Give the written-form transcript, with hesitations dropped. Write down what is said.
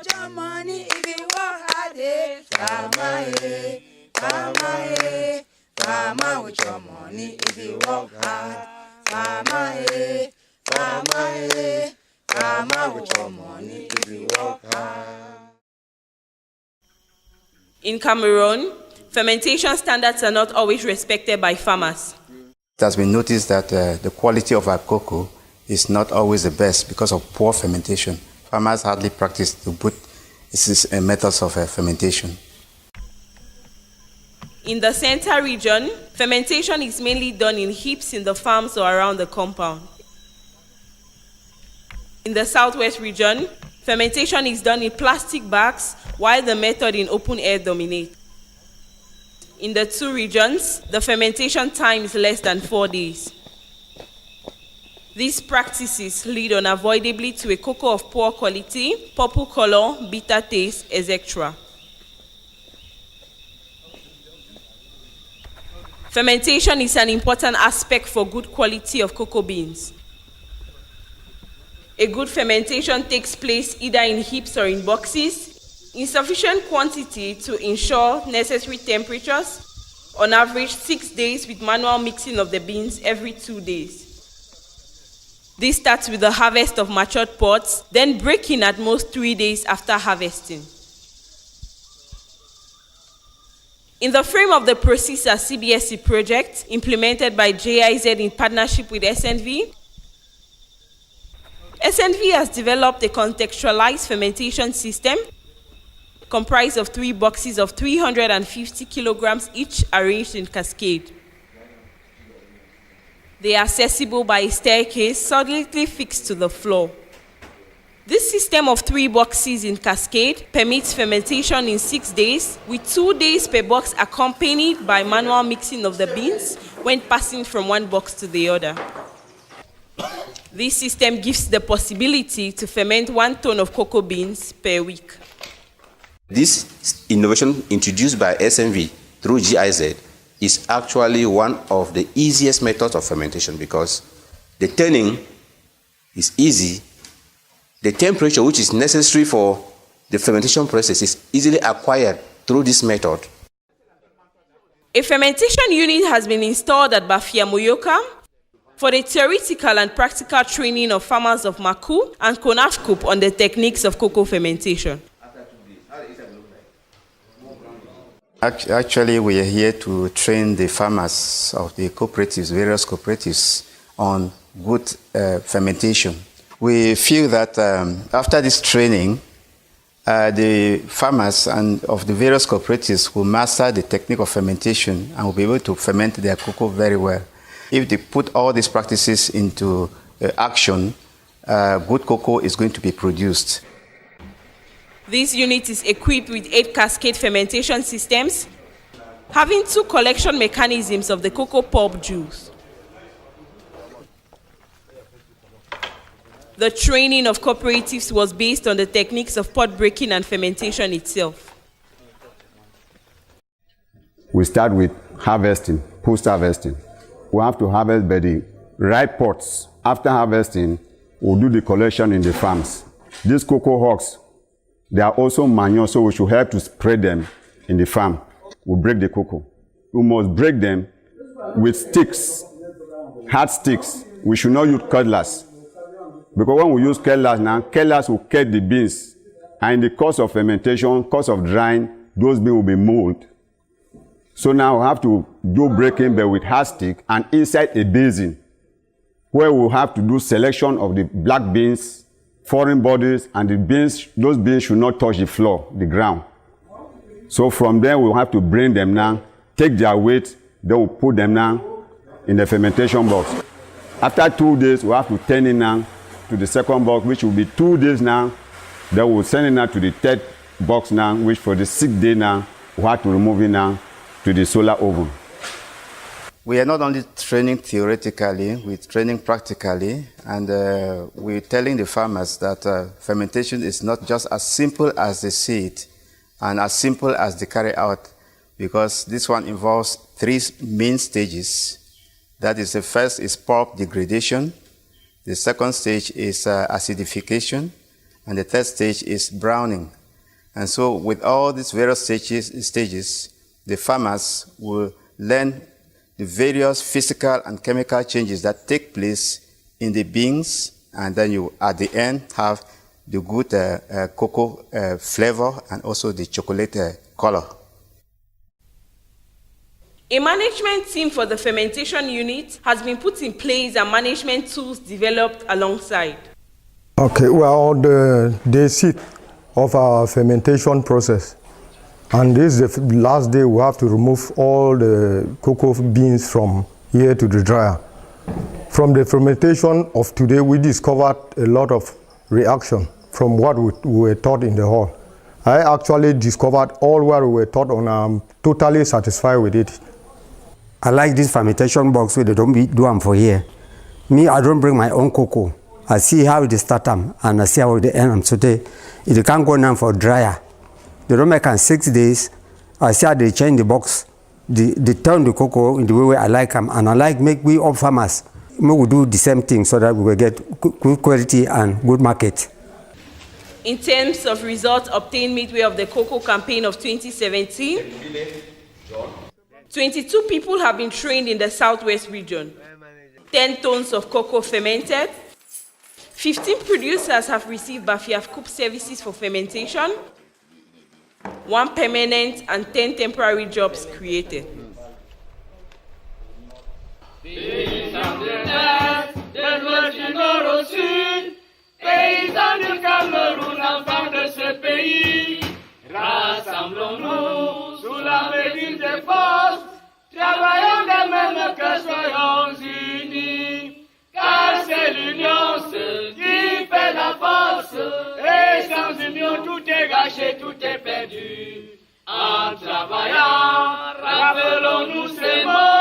with your money if you work hard. Farmer with your money if you work hard. Farmer with your money if you work hard. In Cameroon, fermentation standards are not always respected by farmers. It has been noticed that the quality of our cocoa is not always the best because of poor fermentation. Farmers hardly practice the good methods of fermentation. In the center region, fermentation is mainly done in heaps in the farms or around the compound. In the southwest region, fermentation is done in plastic bags, while the method in open air dominates. In the two regions, the fermentation time is less than 4 days. These practices lead unavoidably to a cocoa of poor quality, purple color, bitter taste, etc. Fermentation is an important aspect for good quality of cocoa beans. A good fermentation takes place either in heaps or in boxes, in sufficient quantity to ensure necessary temperatures, on average 6 days with manual mixing of the beans every 2 days. This starts with the harvest of matured pods, then breaking at most 3 days after harvesting. In the frame of the Processor CBSC project, implemented by GIZ in partnership with SNV, SNV has developed a contextualized fermentation system comprised of 3 boxes of 350 kilograms each arranged in cascade. They are accessible by a staircase solidly fixed to the floor. This system of 3 boxes in cascade permits fermentation in 6 days, with 2 days per box accompanied by manual mixing of the beans when passing from one box to the other. This system gives the possibility to ferment 1 ton of cocoa beans per week. This innovation introduced by SNV through GIZ is actually one of the easiest methods of fermentation because the turning is easy. The temperature which is necessary for the fermentation process is easily acquired through this method. A fermentation unit has been installed at Bafia Moyoka for the theoretical and practical training of farmers of Maku and Konafkup on the techniques of cocoa fermentation. Actually, we are here to train the farmers of the cooperatives, various cooperatives, on good fermentation. We feel that after this training, the farmers and of the various cooperatives will master the technique of fermentation and will be able to ferment their cocoa very well. If they put all these practices into action, good cocoa is going to be produced. This unit is equipped with 8 cascade fermentation systems, having 2 collection mechanisms of the cocoa pulp juice. The training of cooperatives was based on the techniques of pod breaking and fermentation itself. We start with harvesting, post-harvesting. We have to harvest by the right pods. After harvesting, we'll do the collection in the farms. These cocoa husks, they are also manure, so we should help to spread them in the farm. We break the cocoa. We must break them with sticks, hard sticks. We should not use cutlass. Because when we use cutlass now, cutlass will cut the beans. And in the course of fermentation, course of drying, those beans will be mold. So now we have to do breaking but with hard stick and inside a basin where we'll have to do selection of the black beans, foreign bodies, and the beans, those beans should not touch the floor, the ground. So from there we'll have to bring them now, take their weight, then we'll put them now in the fermentation box. After 2 days, we'll have to turn it now to the second box, which will be 2 days now. Then we'll send it now to the third box now, which for the 6th day now, we'll have to remove it now to the solar oven. We are not only training theoretically, we're training practically, and we're telling the farmers that fermentation is not just as simple as they see it and as simple as they carry out, because this one involves 3 main stages. That is, the first is pulp degradation, the second stage is acidification, and the third stage is browning. And so with all these various stages, the farmers will learn the various physical and chemical changes that take place in the beans, and then you, at the end, have the good cocoa flavor and also the chocolate color. A management team for the fermentation unit has been put in place and management tools developed alongside. Okay, we are on the day 6 of our fermentation process. And this is the last day we have to remove all the cocoa beans from here to the dryer. From the fermentation of today, we discovered a lot of reaction from what we were taught in the hall. I actually discovered all what we were taught and I'm totally satisfied with it. I like this fermentation box where they don't do them for here. Me, I don't bring my own cocoa. I see how they start them and I see how they end them. So it can't go now for dryer. They don't make them 6 days. I see how they change the box. They turn the cocoa in the way I like them. And I like make we all farmers. We will do the same thing so that we will get good quality and good market. In terms of results obtained midway of the cocoa campaign of 2017, 22 people have been trained in the southwest region. 10 tons of cocoa fermented. 15 producers have received Bafiaf services for fermentation. 1 permanent and 10 temporary jobs created. Paysans du Cameroun, enfants de ce pays, rassemblons-nous sous la médine des forces, travaillons de même que soyons unis, car c'est l'union ce qui fait la force, et sans union tout est gâché, tout est perdu. En travaillant, rappelons-nous ces mots.